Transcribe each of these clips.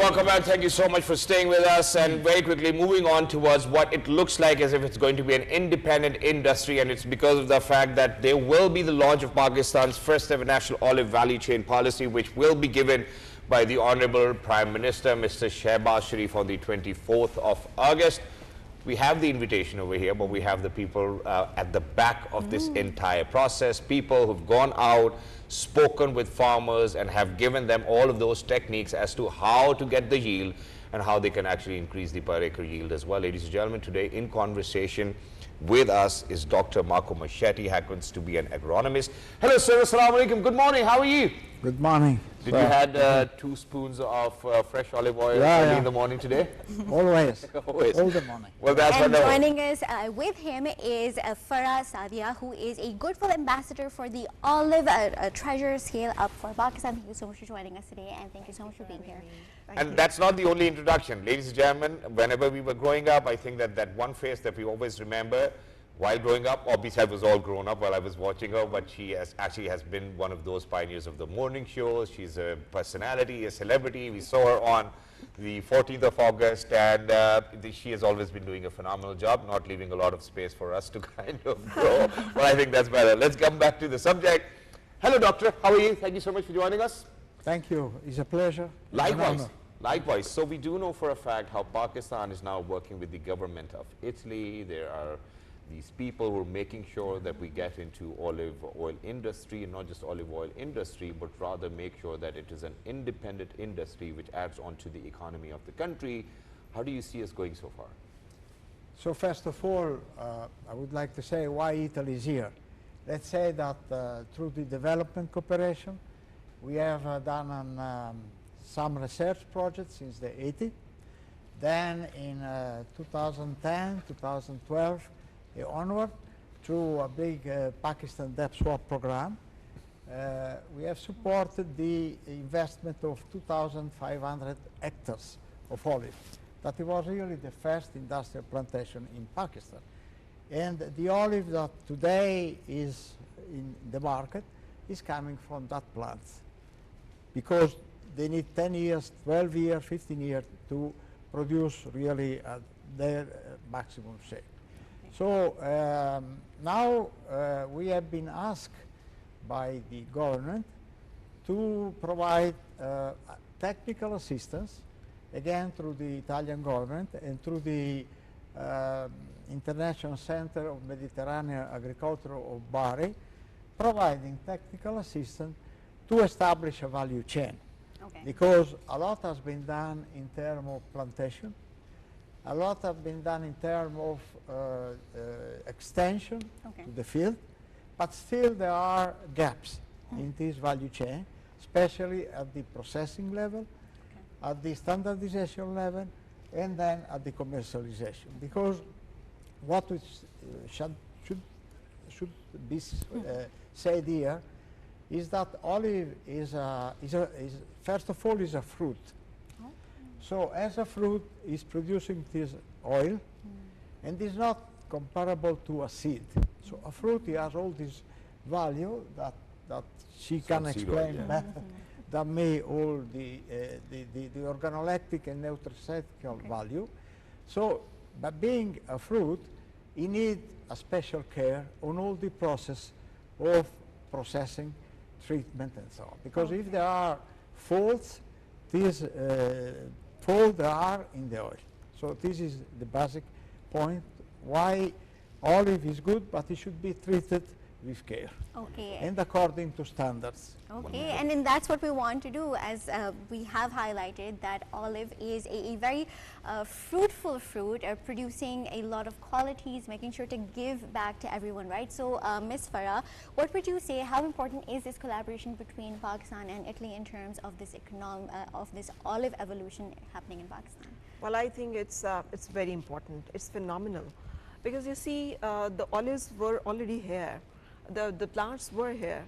welcome back. Thank you so much for staying with us. And very quickly, moving on towards what it looks like as if it's going to be an independent industry, and it's because of the fact that there will be the launch of Pakistan's first ever national olive value chain policy, which will be given by the Honorable Prime Minister, Mr. Shehbaz Sharif, on the 24th of August. We have the invitation over here, but we have the people at the back of this entire process, people who've gone out, spoken with farmers and have given them all of those techniques as to how to get the yield and how they can actually increase the per acre yield as well. Ladies and gentlemen, today in conversation with us is Dr. Marchetti, happens to be an agronomist. Hello sir, assalamu alaikum, good morning, how are you? Good morning. Did you had 2 spoons of fresh olive oil early in the morning today? Always. Always. All the morning. Well, that's and wonderful. joining us with him is Farah Saadia, who is a Goodwill Ambassador for the Olive Treasure Scale-Up for Pakistan. Thank you so much for joining us today, and thank you so much for being here. And that's not the only introduction. Ladies and gentlemen, whenever we were growing up, I think that one face that we always remember while growing up, obviously I was all grown up while I was watching her, but she actually has been one of those pioneers of the morning shows. She's a personality, a celebrity. We saw her on the 14th of August, and she has always been doing a phenomenal job, not leaving a lot of space for us to kind of grow. But I think that's better. Let's come back to the subject. Hello, doctor. How are you? Thank you so much for joining us. Thank you. It's a pleasure. Likewise. Likewise. So we do know for a fact how Pakistan is now working with the government of Italy. There are these people who are making sure that we get into olive oil industry, and not just olive oil industry, but rather make sure that it is an independent industry which adds on to the economy of the country. How do you see us going so far? So first of all, I would like to say why Italy is here. Let's say that through the development cooperation, we have done some research projects since the 80s. Then in 2010, 2012, onward, through a big Pakistan debt swap program, we have supported the investment of 2,500 hectares of olive. That was really the first industrial plantation in Pakistan. And the olive that today is in the market is coming from that plant, because they need 10 years, 12 years, 15 years to produce really their maximum shape. So now we have been asked by the government to provide technical assistance, again through the Italian government and through the International Center of Mediterranean Agriculture of Bari, providing technical assistance to establish a value chain. Okay. Because a lot has been done in terms of plantation, a lot has been done in terms of extension to the field, but still there are gaps in this value chain, especially at the processing level, at the standardization level, and then at the commercialization. Because what we should be said here is that olive is first of all is a fruit. So as a fruit is producing this oil, and is not comparable to a seed. So a fruit has all this value that she can explain better than me, all the organoleptic and nutraceutical value. So by being a fruit, you need a special care on all the process of processing, treatment, and so on. Because if there are faults, these faults are in the oil. So this is the basic point why olive is good, but it should be treated with care. Okay. And according to standards. Okay, and then that's what we want to do, as we have highlighted that olive is a very fruitful fruit, producing a lot of qualities, making sure to give back to everyone, right? So, Ms. Farah, what would you say, how important is this collaboration between Pakistan and Italy in terms of this this olive evolution happening in Pakistan? Well, I think it's very important. It's phenomenal, because you see, the olives were already here. The plants were here.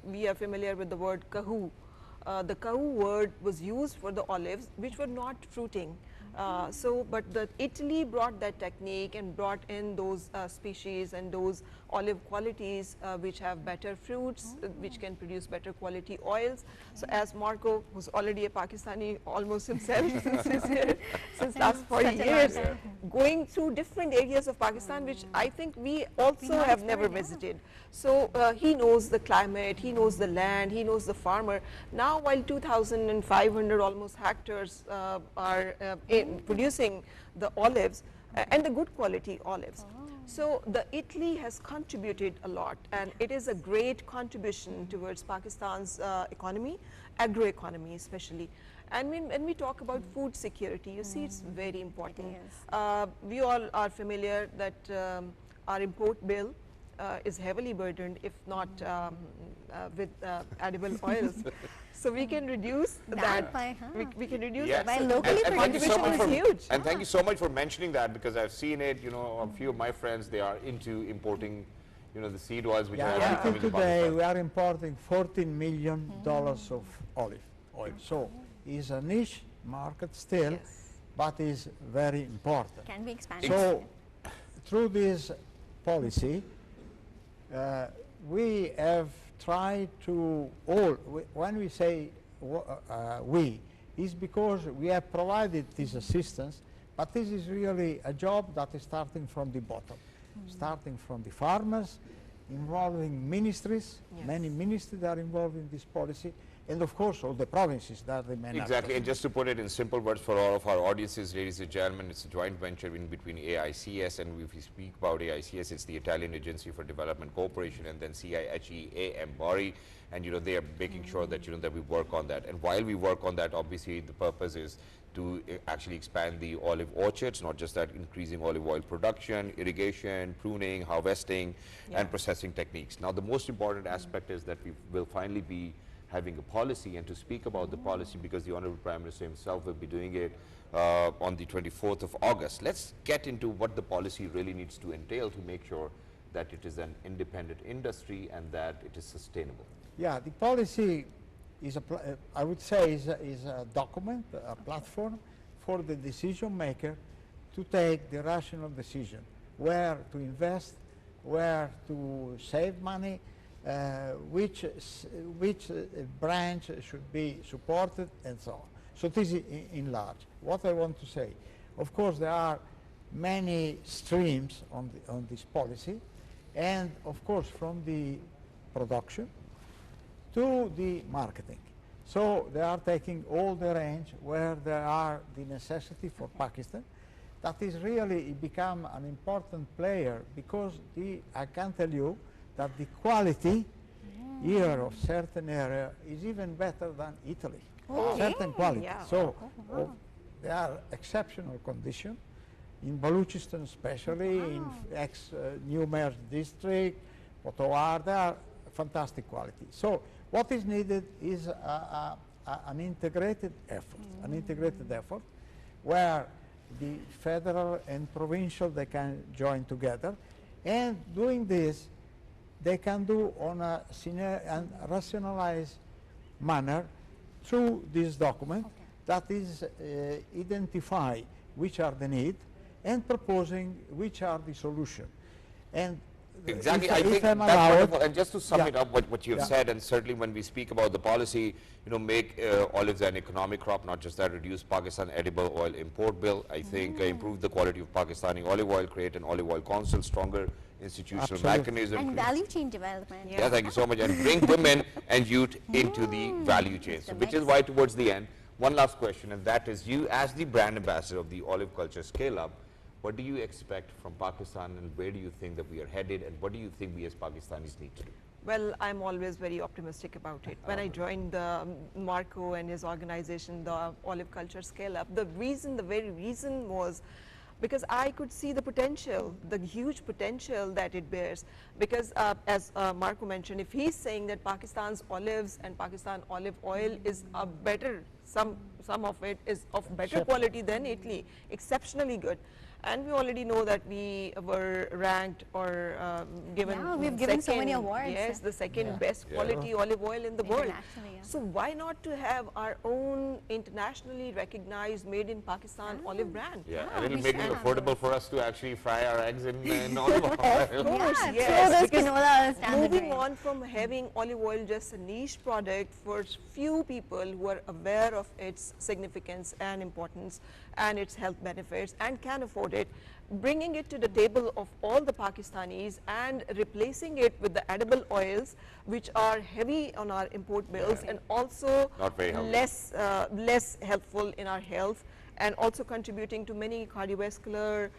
We are familiar with the word kahu. The kahu word was used for the olives which were not fruiting, But Italy brought that technique and brought in those species and those olive qualities which have better fruits, which can produce better quality oils. So as Marco, who's already a Pakistani almost himself since he's here, since last 40 years, going through different areas of Pakistan, which I think we also have never visited. So he knows the climate, he knows the land, he knows the farmer. Now while 2,500 almost hectares are producing the olives and the good quality olives. So the Italy has contributed a lot, and it is a great contribution towards Pakistan's economy, agro-economy especially. And when we talk about food security, you see it's very important. We all are familiar that our import bill is heavily burdened, if not with edible oils. So we can reduce that. We can reduce that. By locally the contribution is huge. And thank you so much for mentioning that, because I've seen it. You know, a few of my friends, they are into importing, you know, the seed oils which are actually coming to today Pakistan. we are importing $14 million of olive oil. So it's a niche market still, but is very important. Can be expanded. So through this policy, we have tried to when we say we, is because we have provided this assistance, but this is really a job that is starting from the bottom, starting from the farmers, involving ministries, many ministries are involved in this policy, and of course all the provinces that are the main Exactly, actors. and just to put it in simple words for all of our audiences, ladies and gentlemen, it's a joint venture in between AICS, and if we speak about AICS, it's the Italian Agency for Development Cooperation, and then CIHE Bari, and you know, they are making sure that, you know, that we work on that. And while we work on that, obviously the purpose is to actually expand the olive orchards, not just that, increasing olive oil production, irrigation, pruning, harvesting, and processing techniques. Now the most important aspect is that we will finally be having a policy, and to speak about the policy, because the Honorable Prime Minister himself will be doing it on the 24th of August. Let's get into what the policy really needs to entail to make sure that it is an independent industry and that it is sustainable. Yeah, the policy is I would say is a document, a platform for the decision maker to take the rational decision, where to invest, where to save money, which branch should be supported, and so on. So this is in large. What I want to say, of course, there are many streams on this policy, and of course from the production to the marketing. So they are taking all the range where there are the necessity for Pakistan. That is really become an important player, because I can tell you that the quality here of certain area is even better than Italy. Certain quality. So there are exceptional conditions in Balochistan, especially in ex-New Merj district, Potowar. There are fantastic quality. So what is needed is an integrated effort, where the federal and provincial, they can join together, and doing this they can do on a rationalized manner through this document that is identify which are the need and proposing which are the solution. And exactly, if I think I'm that's allowed, wonderful. And just to sum it up, what you have said, and certainly when we speak about the policy, you know, make olives an economic crop, not just that, reduce Pakistan edible oil import bill. I think improve the quality of Pakistani olive oil, create an olive oil council, stronger institutional mechanism. And value chain development. Yeah, thank you so much. And bring women and youth into the value chain. So, which is why towards the end, one last question, and that is, you as the brand ambassador of the OliveCulture Scale-Up, what do you expect from Pakistan, and where do you think that we are headed, and what do you think we as Pakistanis need to do? Well, I'm always very optimistic about it. When I joined Marco and his organization, the OliveCulture Scale-Up, the very reason was because I could see the potential, the huge potential that it bears. Because as Marco mentioned, if he's saying that Pakistan's olives and Pakistan olive oil is a better, some of it is of better quality than Italy, exceptionally good. And we already know that we were ranked or given Yeah, we've given so many second- awards. Yes, the second Yeah. best quality olive oil in the world. Internationally, yeah. So why not to have our own internationally recognized made in Pakistan olive brand? Yeah, Yeah, and it'll we make it should have affordable those. for us to actually fry our eggs in olive oil. course, Yeah, yes, throw those because canolas down the Moving drain. on from having olive oil just a niche product for few people who are aware of its significance and importance and its health benefits and can afford it, bringing it to the table of all the Pakistanis and replacing it with the edible oils which are heavy on our import bills and also Not very healthy. less helpful in our health, and also contributing to many cardiovascular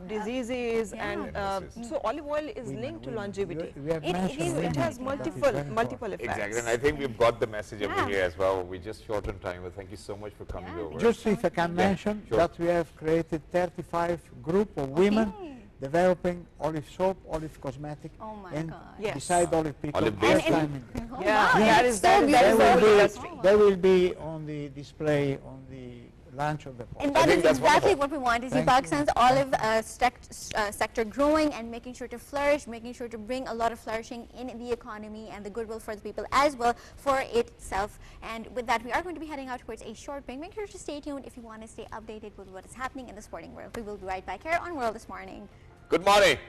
diseases. Yeah. And so olive oil is linked to longevity. We have It mentioned is- women, It has that is multiple very important. multiple effects. Exactly, and I think we've got the message over Yeah. here as well. We just short on time, but thank you so much for coming Yeah, over. Just if I can mention sure. that we have created 35 group of women Okay. developing olive soap, olive cosmetic, Oh my and God. Yes. beside olive pickle. Olive first based time in- Oh, Yeah, wow, that it's is- so that is- They that is will beautiful. be, industry. they will be on the display on the launch of the And product. that think is that's exactly wonderful. what we want to see Thank you. Pakistan's olive sector growing and making sure to flourish, making sure to bring a lot of flourishing in the economy and the goodwill for the people as well for itself. And with that, we are going to be heading out towards a short break. Make sure to stay tuned if you want to stay updated with what is happening in the sporting world. We will be right back here on World This Morning. Good morning.